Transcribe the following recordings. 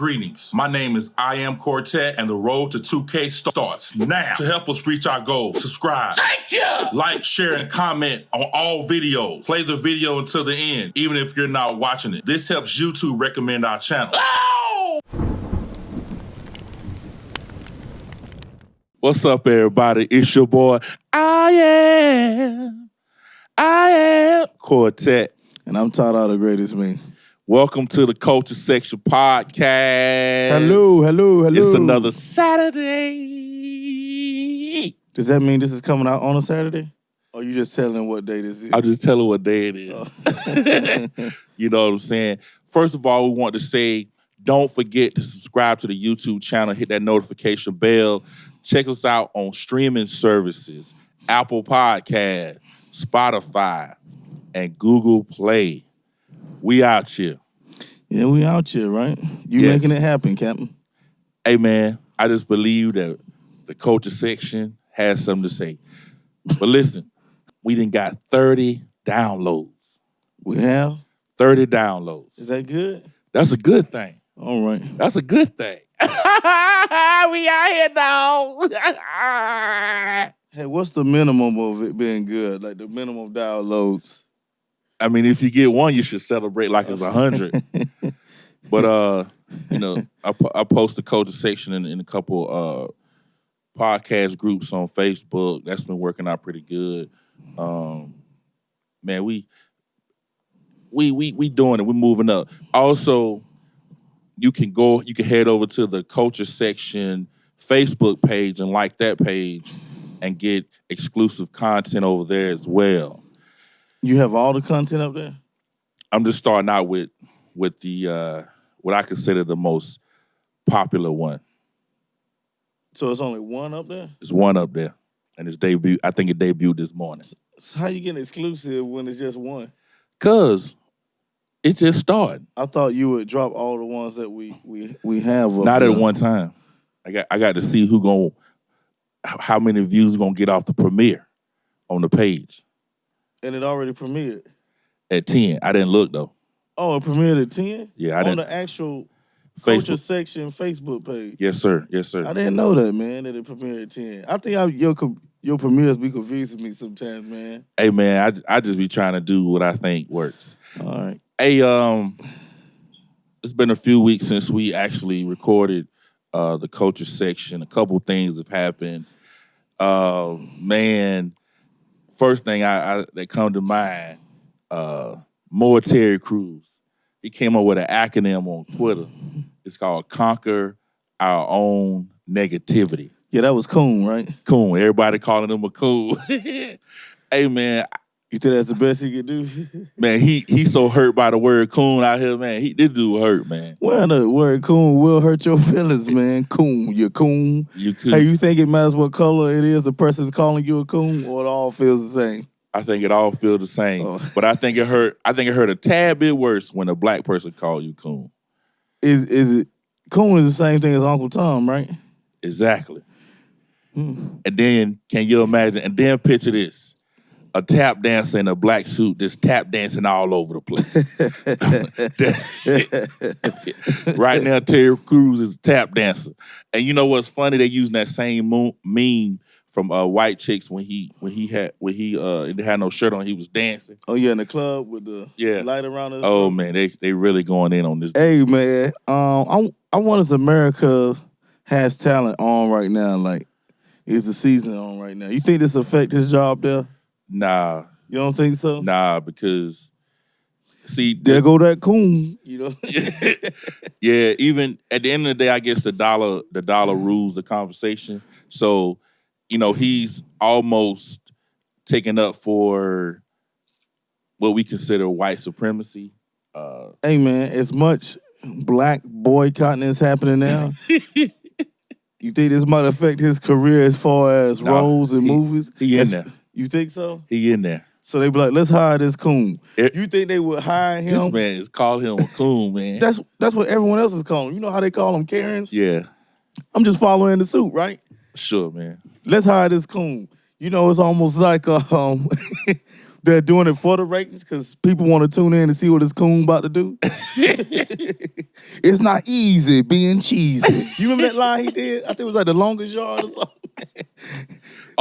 Greetings. My name is I Am Quartet, and the road to 2K starts now. To help us reach our goal, subscribe. Thank you! Like, share, and comment on all videos. Play the video until the end, even if you're not watching it. This helps YouTube recommend our channel. Oh! What's up, everybody? It's your boy, I am Quartet. And I'm taught all the greatest me. Welcome to the Culture Section Podcast. Hello. It's another Saturday. Does that mean this is coming out on a Saturday? Or you just telling what day this is? I'm just telling what day it is. Oh. You know what I'm saying? First of all, we want to say, don't forget to subscribe to the YouTube channel. Hit that notification bell. Check us out on streaming services, Apple Podcast, Spotify, and Google Play. We out here. Yeah, we out here, right? You making it happen, Captain. Hey, man, I just believe that the culture section has something to say. But listen, we done got 30 downloads. We have? 30 downloads. Is that good? That's a good thing. All right. That's a good thing. We out here, dog. Hey, what's the minimum of it being good? Like the minimum downloads? I mean, if you get one, you should celebrate like it's 100. But you know, I post the culture section in a couple podcast groups on Facebook. That's been working out pretty good. Man, we doing it. We're moving up. Also, you can head over to the culture section Facebook page and like that page and get exclusive content over there as well. You have all the content up there? I'm just starting out with the what I consider the most popular one. So it's only one up there? It's one up there. And it's debut. I think it debuted this morning. So how you getting exclusive when it's just one? Cause it just started. I thought you would drop all the ones that we have up Not there. at one time. I got to see how many views gonna get off the premiere on the page. And it already premiered? At 10. I didn't look, though. Oh, it premiered at 10? Yeah, on the actual Culture Section Facebook page? Yes, sir. I didn't know that, man, that it premiered at 10. I think your premieres be confusing me sometimes, man. Hey, man, I just be trying to do what I think works. All right. Hey, it's been a few weeks since we actually recorded the Culture Section. A couple things have happened. Man, first thing that come to mind, more Terry Crews. He came up with an acronym on Twitter. It's called Conquer Our Own Negativity. Yeah, that was C.O.O.N, right? C.O.O.N. Everybody calling him a cool. Hey, man. You think that's the best he could do? Man, he's so hurt by the word coon out here, man. This dude hurt, man. Well, the word coon will hurt your feelings, man. Coon, you're coon. You could. Hey, you think it matters what color it is the person's calling you a coon, or it all feels the same? I think it all feels the same. Oh. But I think it hurt a tad bit worse when a black person called you coon. Is it coon is the same thing as Uncle Tom, right? Exactly. And then can you imagine? And then picture this. A tap dancer in a black suit just tap dancing all over the place. Right now, Terry Crews is a tap dancer. And you know what's funny? They using that same meme from White Chicks when he had no shirt on, he was dancing. Oh yeah, in the club with the light around his Oh man, they really going in on this. Hey man, I want America has talent on right now. Like, is the season on right now? You think this affect his job there? Nah. You don't think so? Nah, because see, there go that coon, you know. Yeah, even at the end of the day, I guess the dollar rules the conversation. So, you know, he's almost taken up for what we consider white supremacy. Hey man, as much black boycotting is happening now. You think this might affect his career as far as roles in movies? He in there. You think so? He in there. So they be like, let's hire this coon. You think they would hire him? This man is calling him a coon, man. That's what everyone else is calling him. You know how they call them Karens? Yeah. I'm just following the suit, right? Sure, man. Let's hire this coon. You know, it's almost like they're doing it for the ratings because people want to tune in to see what this coon about to do. It's not easy being cheesy. You remember that line he did? I think it was like the longest yard or something.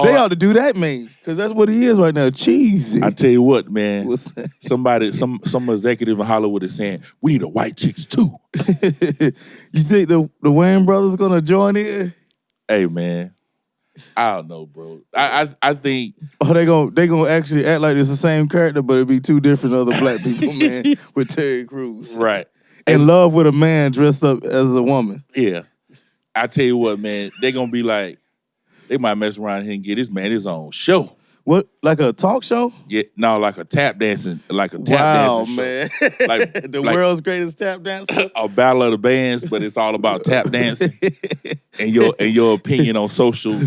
They ought to do that, man, because that's what he is right now, cheesy. I tell you what, man. What's that? Some executive in Hollywood is saying we need a white chicks too. You think the Wayne brothers gonna join in? Hey, man. I don't know, bro. I think they gonna actually act like it's the same character, but it'd be two different other black people, man, with Terry Crews. right. In love with a man dressed up as a woman. Yeah. I tell you what, man, they gonna be like, they might mess around here and get this man his own show. What, like a talk show? Yeah, no, like a tap dancing show. Man. Like the world's greatest tap dancer? A battle of the bands, but it's all about tap dancing and your opinion on social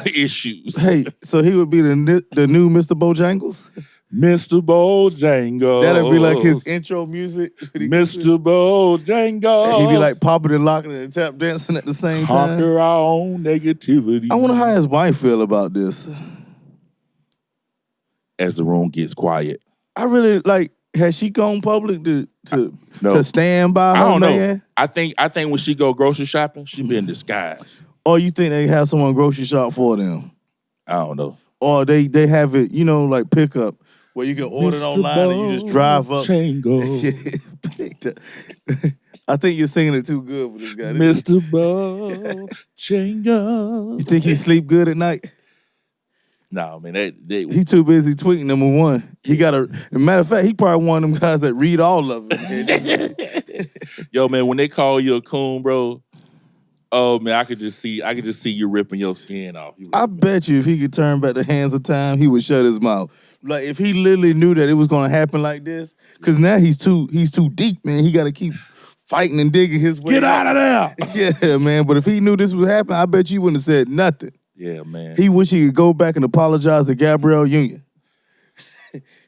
issues. Hey, so he would be the new Mr. Bojangles? Mr. Bojangles. That'd be like his intro music. Mr. Bojangles. He'd be like popping and locking and tap dancing at the same time. Conquer our own negativity. I wonder how his wife feel about this. As the room gets quiet. I really like. Has she gone public to stand by her I don't man? know. I think when she go grocery shopping, she be in disguise. Or you think they have someone grocery shop for them? I don't know. Or they have it, like pickup where you can order it online and you just drive up. I think you're singing it too good for this guy. Mr. Bojangles. You think he sleep good at night? No, man, he too busy tweeting. Number one, he got a matter of fact, he probably one of them guys that read all of it. Yo, man, when they call you a coon, bro, oh man, I could just see you ripping your skin off. I bet you if he could turn back the hands of time, he would shut his mouth. Like if he literally knew that it was gonna happen like this, because now he's too deep, man. He got to keep fighting and digging his way. Get out of there! Yeah, man. But if he knew this was happening, I bet you wouldn't have said nothing. Yeah, man. He wish he could go back and apologize to Gabriel Union.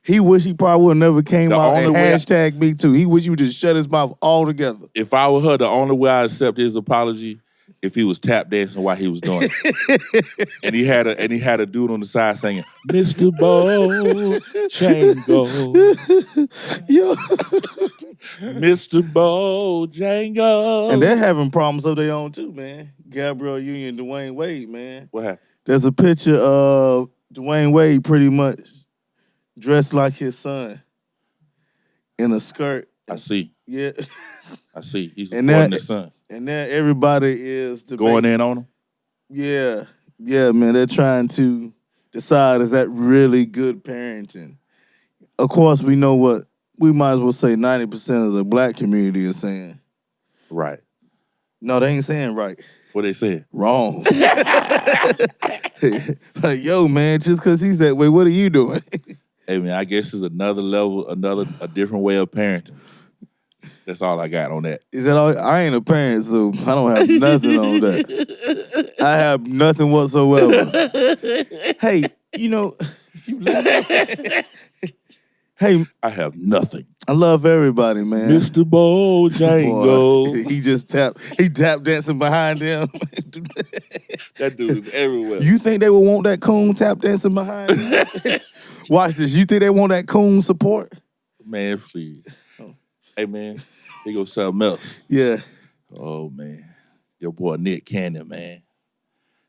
He wish he probably would have never came out and hashtag me too. He wish he would just shut his mouth altogether. If I were her, the only way I'd accept his apology if he was tap dancing while he was doing it. and he had a dude on the side singing, Mr. Bojangles. Yo. Mr. Bojangles. And they're having problems of their own too, man. Gabriel Union, Dwayne Wade, man. What happened? There's a picture of Dwayne Wade pretty much dressed like his son in a skirt. I see. Yeah. I see. He's supporting his son. And now everybody is going in on him? Yeah. Yeah, man. They're trying to decide, is that really good parenting? Of course, we know what we might as well say 90% of the black community is saying. Right. No, they ain't saying right. What they saying? Wrong. Like, yo, man, just because he's that way, what are you doing? Hey, man, I guess it's another level, a different way of parenting. That's all I got on that. Is that all? I ain't a parent, so I don't have nothing on that. I have nothing whatsoever. Hey, you hey, I have nothing. I love everybody, man. Mr. Bojangles. Boy, he tap dancing behind him. That dude is everywhere. You think they would want that coon tap dancing behind him? Watch this. You think they want that coon support? Man, please. Oh. Hey, man, here goes something else. Yeah. Oh, man. Your boy Nick Cannon, man.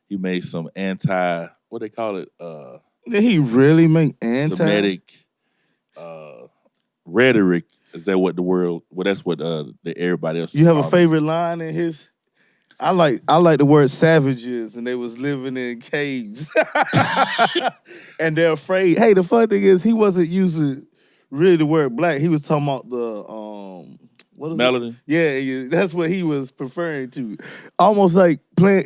He made some what they call it? Did he really make Semitic rhetoric. Is that what the world? Well, that's what everybody else. You have a favorite line in his? I like the word savages, and they was living in caves, and they're afraid. Hey, the fun thing is he wasn't using really the word black. He was talking about the what is Melody. Yeah, that's what he was preferring to. Almost like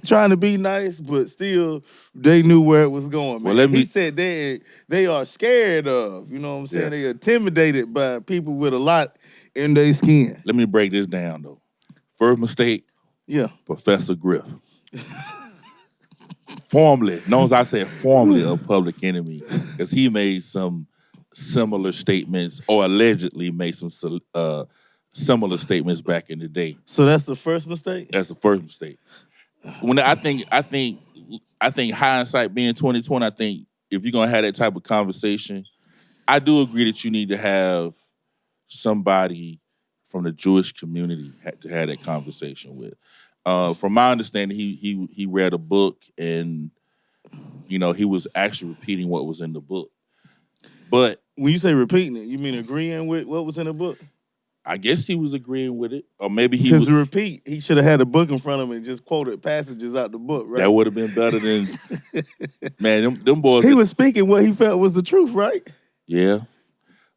trying to be nice, but still they knew where it was going. Man. Well, he said they are scared of. You know what I'm saying? Yeah. They are intimidated by people with a lot in their skin. Let me break this down though. First mistake. Yeah. Professor Griff. Formerly a Public Enemy, because he made some similar statements, or allegedly made some similar statements back in the day. So that's the first mistake? That's the first mistake. When I think hindsight being 2020, I think if you're gonna have that type of conversation, I do agree that you need to have somebody from the Jewish community to have that conversation with. From my understanding, he read a book and he was actually repeating what was in the book. But when you say repeating it, you mean agreeing with what was in the book? I guess he was agreeing with it, or maybe he was. To repeat, he should have had the book in front of him and just quoted passages out the book, right? That would have been better than man. Them boys. He was speaking what he felt was the truth, right? Yeah.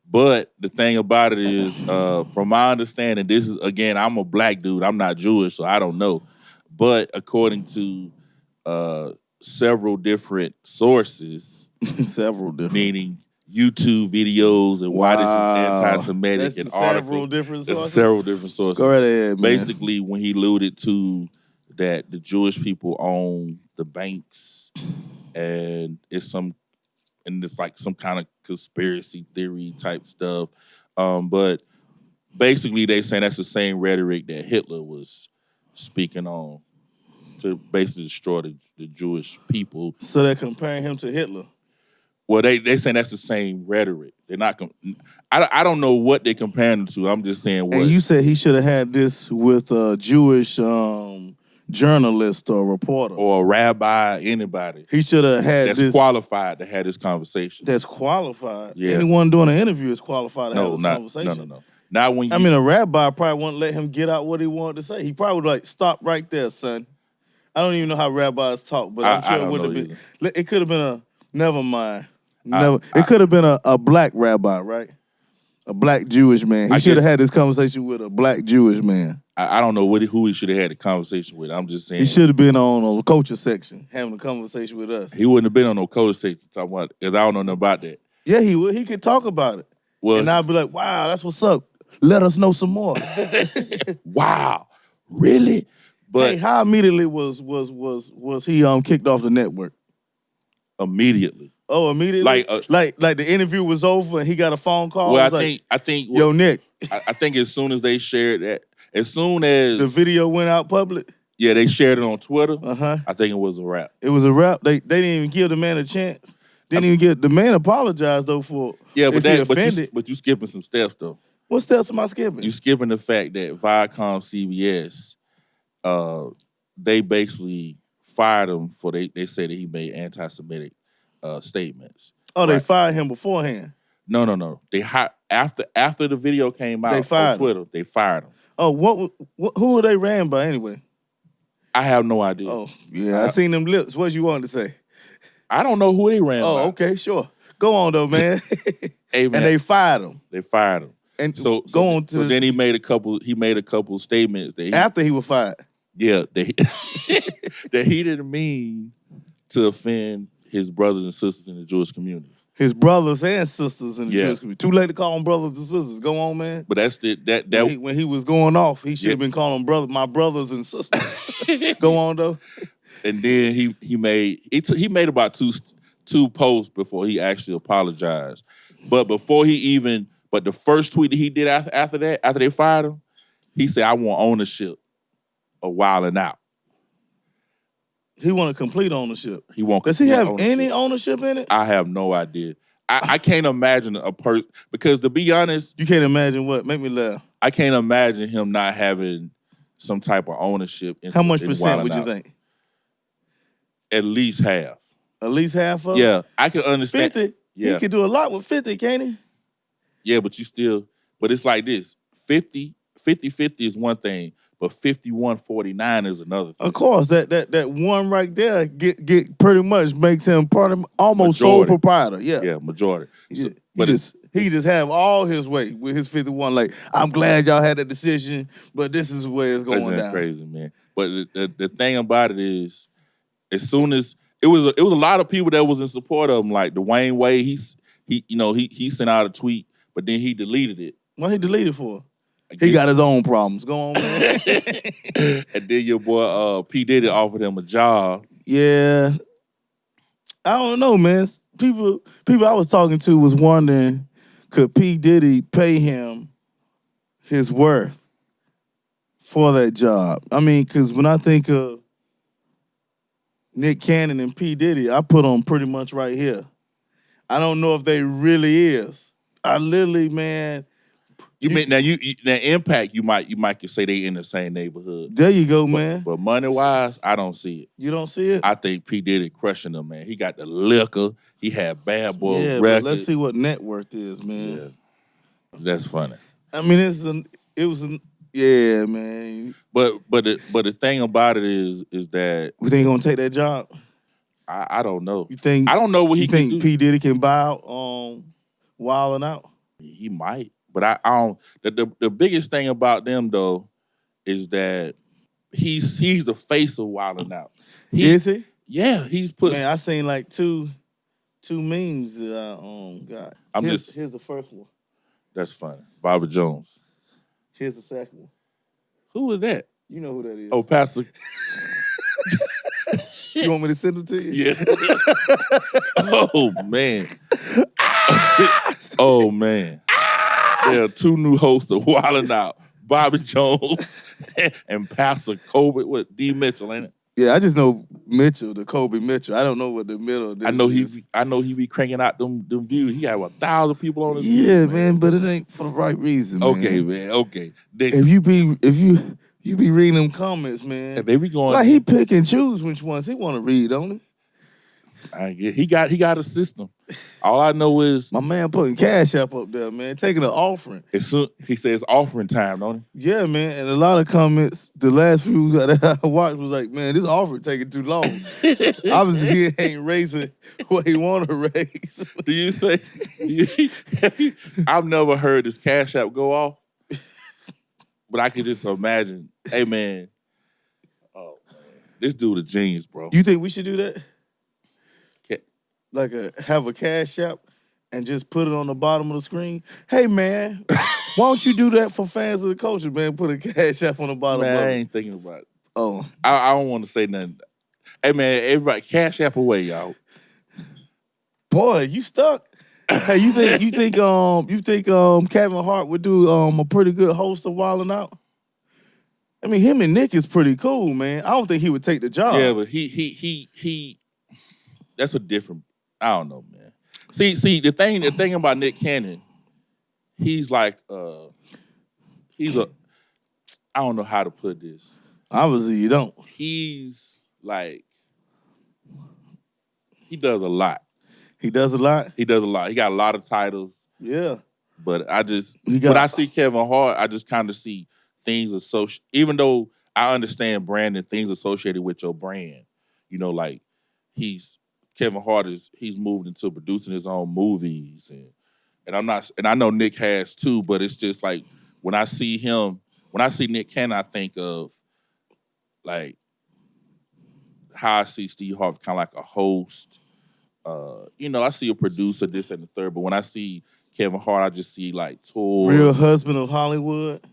But the thing about it is, from my understanding, this is, again, I'm a black dude. I'm not Jewish, so I don't know. But according to several different sources, meaning YouTube videos and why this is anti-Semitic and articles. Several different sources? Several different sources. Go right ahead, man. Basically, when he alluded to that the Jewish people own the banks and it's like some kind of conspiracy theory type stuff. But basically they saying that's the same rhetoric that Hitler was speaking on to basically destroy the Jewish people. So they're comparing him to Hitler? Well, they saying that's the same rhetoric. They're not. I don't know what they're comparing to. I'm just saying what. And you said he should have had this with a Jewish journalist or reporter. Or a rabbi, anybody. He should have had that's qualified to have this conversation. That's qualified? Yeah. Anyone doing an interview is qualified to have this conversation? No. Not when you... I mean, a rabbi probably wouldn't let him get out what he wanted to say. He probably would stop right there, son. I don't even know how rabbis talk, but I'm sure it would have been... It could have been a... Never mind. It could have been a black rabbi, right? A black Jewish man. He should have had this conversation with a black Jewish man. I don't know who he should have had the conversation with. I'm just saying. He should have been on the culture section having a conversation with us. He wouldn't have been on no culture section talking about it, because I don't know nothing about that. Yeah, he would. He could talk about it. Well, and I'd be like, wow, that's what's up. Let us know some more. Wow. Really? But hey, how immediately was he kicked off the network? Immediately. Oh, immediately? Like the interview was over and he got a phone call? Well, I think yo, Nick. I think as soon as they shared that, as soon as the video went out public? Yeah, they shared it on Twitter. Uh-huh. I think it was a wrap. It was a wrap? They didn't even give the man a chance? Didn't even give... The man apologized, though, for... Yeah, but you skipping some steps, though. What steps am I skipping? You skipping the fact that Viacom CBS, they basically fired him for... They said that he made anti-Semitic statements. Oh, right? They fired him beforehand? No. They after the video came out on Twitter, they fired him. Oh, who were they ran by anyway? I have no idea. Oh, yeah, I seen them lips. What you wanted to say? I don't know who they ran by. Oh, okay, sure. Go on though, man. Hey, man. And they fired him. They fired him. And so then he made a couple statements that after he was fired. Yeah, that he didn't mean to offend his brothers and sisters in the Jewish community. His brothers and sisters in the Jewish community. Too late to call them brothers and sisters. Go on, man. But that's when he was going off, he should have been calling them my brothers and sisters. Go on though. And then he made about two posts before he actually apologized. But the first tweet that he did after they fired him, he said, "I want ownership of Wildin' Out." He want complete ownership. He won't. Does he have any ownership in it? I have no idea. I can't imagine a person, because to be honest, you can't imagine what? Make me laugh. I can't imagine him not having some type of ownership. How much percent would you think? At least half. At least half of it? Yeah, I can understand. 50? Yeah. He could do a lot with 50, can't he? Yeah, but it's like this. 50-50 is one thing, but 51-49 is another thing. Of course, that one right there get pretty much makes him part of almost sole proprietor. Yeah. Yeah, majority. So, he just have all his way with his 51. Like, I'm glad y'all had that decision, but this is where it's going down. That's crazy, man. But the thing about it is, as soon as it was a lot of people that was in support of him, like Dwayne Wade, he sent out a tweet, but then he deleted it. What he deleted for? He got his own problems. Go on, man. And then your boy P. Diddy offered him a job. Yeah. I don't know, man. People I was talking to was wondering, could P. Diddy pay him his worth for that job? I mean, because when I think of Nick Cannon and P. Diddy, I put them pretty much right here. I don't know if they really is. I literally, man. You mean now Impact you might could say they in the same neighborhood. There you go, man. But money wise, I don't see it. You don't see it? I think P. Diddy crushing them, man. He got the liquor. He had Bad Boy records. But let's see what net worth is, man. Yeah. That's funny. I mean, yeah, man. But the thing about it is that we think he gonna take that job. I don't know. You think? I don't know what he can do. You think P. Diddy can buy out Wild 'N Out? He might, but I don't. The biggest thing about them though is that he's the face of Wild 'N Out. Is he? Yeah, he's put. Man, I seen like two memes that I got. Here's the first one. That's funny. Bobby Jones. Here's the second one. Who is that? You know who that is. Oh, Pastor. You want me to send them to you? Yeah. Oh man. Oh man. There are two new hosts of Wild 'N Out. Bobby Jones and Pastor Colby with D. Mitchell, ain't it? Yeah, I just know Mitchell, the Colby Mitchell. I don't know what the middle. I know he be cranking out them views. He got 1,000 people on his. Yeah, man, but it ain't for the right reason. Man. Okay, man. Okay. If you be reading them comments, man, they be going like he pick and choose which ones he want to read, don't he? I get he got a system. All I know is my man putting cash up there, man, taking an offering. He says offering time, don't he? Yeah, man, and a lot of comments. The last few that I watched was like, man, this offering taking too long. Obviously, he ain't raising what he want to raise. Do you think? I've never heard this cash app go off, but I can just imagine. Hey, man, oh man, this dude a genius, bro. You think we should do that? Like have a cash app and just put it on the bottom of the screen. Hey man, why don't you do that for fans of the culture, man? Put a cash app on the bottom. Man, I ain't thinking about it. Oh, I don't want to say nothing. Hey man, everybody, cash app away, y'all. Boy, you stuck. Hey, you think Kevin Hart would do a pretty good host of Wild 'N Out? I mean, him and Nick is pretty cool, man. I don't think he would take the job. Yeah, but he. That's a different. I don't know, man. See, the thing about Nick Cannon, he's like, I don't know how to put this. Obviously, you don't. He's like, he does a lot. He does a lot? He does a lot. He got a lot of titles. Yeah. But when I see Kevin Hart, I just kind of see things associated, even though I understand branding, things associated with your brand. You know, like Kevin Hart he's moved into producing his own movies and I know Nick has too, but it's just like when I see Nick Cannon, I think of like how I see Steve Harvey, kind of like a host. I see a producer, this and the third, but when I see Kevin Hart, I just see like tours. Real Husband of Hollywood.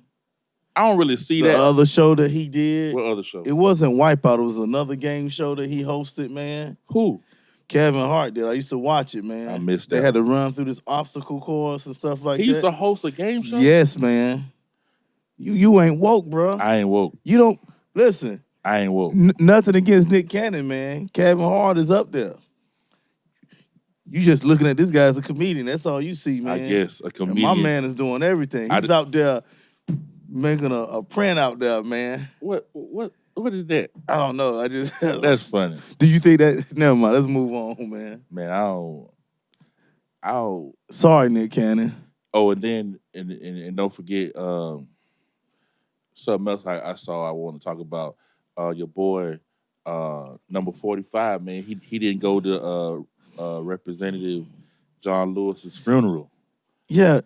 I don't really see the that. other show that he did. What other show? It wasn't Wipeout. It was another game show that he hosted, man. Who? Kevin Hart did. I used to watch it, man. I missed that. They had to run through this obstacle course and stuff like that. He used to host a game show? Yes, man. You ain't woke, bro. I ain't woke. You don't, listen. I ain't woke. Nothing against Nick Cannon, man. Kevin Hart is up there. You just looking at this guy as a comedian. That's all you see, man. I guess, a comedian. And my man is doing everything. He's out there making a print out there, man. What is that? I don't know. I just That's funny. Do you think that? Never mind. Let's move on, man. Man, I don't. Sorry, Nick Cannon. Oh, and then and don't forget something else I saw. I want to talk about your boy number 45. Man, he didn't go to Representative John Lewis's funeral. Yeah,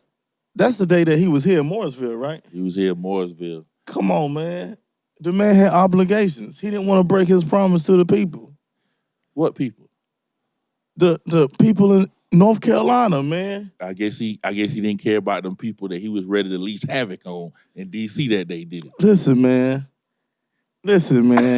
that's the day that he was here in Mooresville, right? He was here in Mooresville. Come on, man. The man had obligations. He didn't want to break his promise to the people. What people? The people in North Carolina, man. I guess he didn't care about them people that he was ready to leash havoc on in D.C. that day, did it? Listen, man.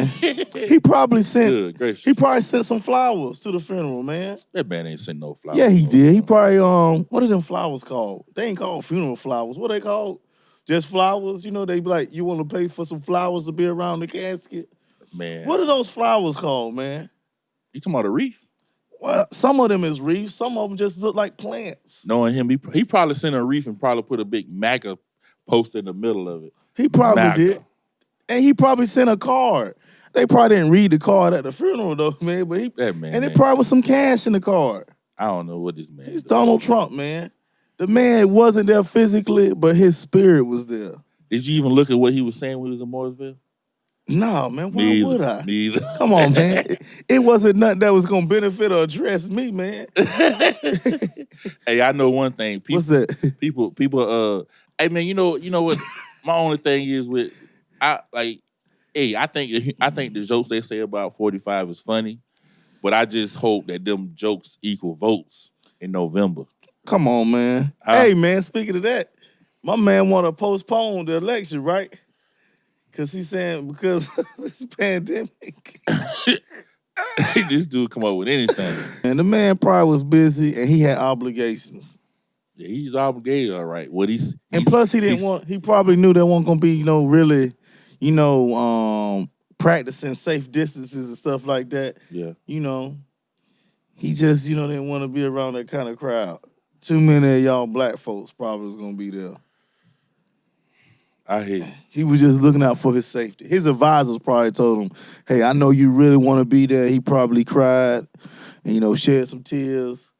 He probably sent some flowers to the funeral, man. That man ain't sent no flowers. Yeah, he did. He probably what are them flowers called? They ain't called funeral flowers. What they called? Just flowers? You know, they be like, you want to pay for some flowers to be around the casket? Man. What are those flowers called, man? You talking about a wreath? Well, some of them is reefs. Some of them just look like plants. Knowing him, he probably sent a reef and probably put a big MAGA poster in the middle of it. He probably MAGA. did. And he probably sent a card. They probably didn't read the card at the funeral though, man. But it probably was some cash in the card. I don't know what this man He's Donald Trump, man. The man wasn't there physically, but his spirit was there. Did you even look at what he was saying when he was in Mooresville? No, man. Why would I? Me either. Come on, man. It wasn't nothing that was gonna benefit or address me, man. Hey, I know one thing. What's that? People. Hey, man. You know what? My only thing is I think the jokes they say about 45 is funny, but I just hope that them jokes equal votes in November. Come on, man. Hey, man. Speaking of that, my man want to postpone the election, right? Because he's saying because of this pandemic. This dude come up with anything. And the man probably was busy and he had obligations. Yeah, he's obligated, all right. And plus he probably knew there wasn't gonna be, really, practicing safe distances and stuff like that. Yeah. He just, didn't want to be around that kind of crowd. Too many of y'all black folks probably was gonna be there. I hear you. He was just looking out for his safety. His advisors probably told him, hey, I know you really want to be there. He probably cried and, shed some tears.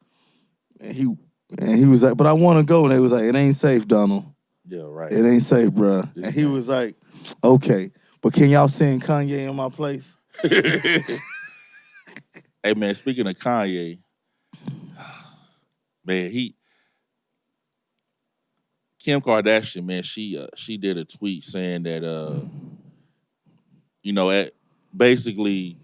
And he was like, but I want to go. And they was like, it ain't safe, Donald. Yeah, right. It ain't safe, bruh. And he was like, okay, but can y'all send Kanye in my place? Hey, man, speaking of Kanye, man, Kim Kardashian, man, she did a tweet saying that basically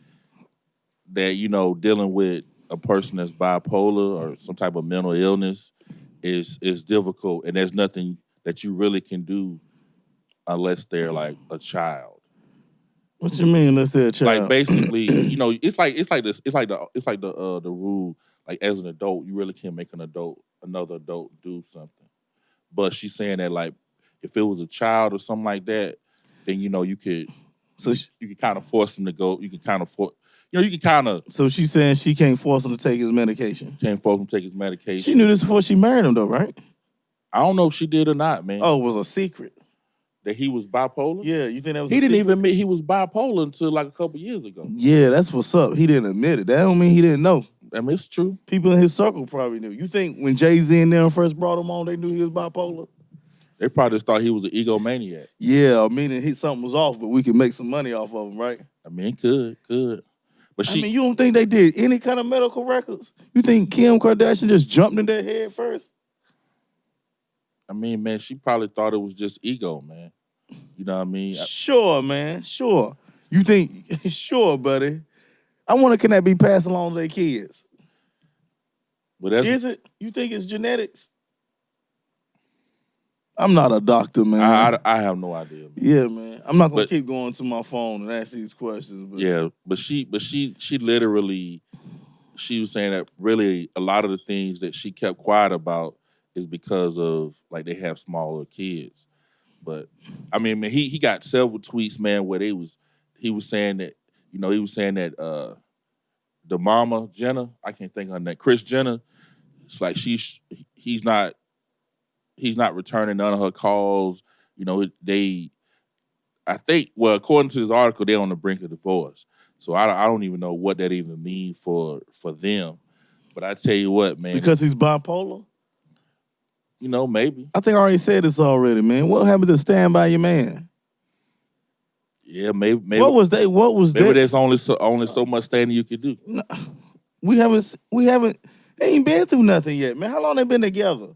that dealing with a person that's bipolar or some type of mental illness is difficult, and there's nothing that you really can do unless they're like a child. What you mean unless they're a child? Like basically, it's like the rule. Like as an adult, you really can't make another adult do something. But she's saying that like if it was a child or something like that, then you could you could kind of force him to go. You could kind of force. You can kind of. So she's saying she can't force him to take his medication. Can't force him to take his medication. She knew this before she married him, though, right? I don't know if she did or not, man. Oh, it was a secret that he was bipolar. Yeah, you think that was? He didn't even admit he was bipolar until like a couple years ago. Yeah, that's what's up. He didn't admit it. That don't mean he didn't know. I mean, it's true. People in his circle probably knew. You think when Jay-Z and them first brought him on, they knew he was bipolar? They probably just thought he was an egomaniac. Yeah, meaning something was off, but we could make some money off of him, right? I mean, could. But you don't think they did any kind of medical records? You think Kim Kardashian just jumped in their head first? I mean, man, she probably thought it was just ego, man. You know what I mean? Sure, man, sure. You think, sure, buddy. I wonder, can that be passed along to their kids? But is it? You think it's genetics? I'm not a doctor, man. I have no idea. Man. Yeah, man. I'm not gonna keep going to my phone and ask these questions. But. Yeah, but she literally, she was saying that really a lot of the things that she kept quiet about is because of like they have smaller kids. But I mean, man, he got several tweets, man, where he was saying that the mama Jenner, I can't think of her name, Kris Jenner. It's like he's not returning none of her calls. I think, well, according to this article, they're on the brink of divorce. So I don't even know what that even means for them. But I tell you what, man. Because he's bipolar? Maybe. I think I already said this already, man. What happened to Stand By Your Man? Yeah, maybe. What was that? Maybe there's only so much standing you can do. No, we haven't. They ain't been through nothing yet, man. How long they been together?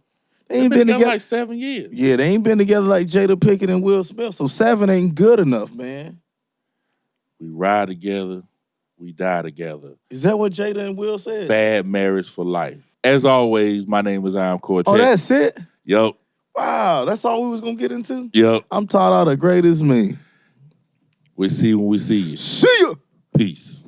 They ain't been together like 7 years. Yeah, they ain't been together like Jada Pinkett and Will Smith. So 7 ain't good enough, man. We ride together, we die together. Is that what Jada and Will said? Bad marriage for life. As always, my name is Iam Cortez. Oh, that's it? Yup. Wow, that's all we was gonna get into? Yup. I'm taught out the great as me. We see you when we see you. See ya. Peace.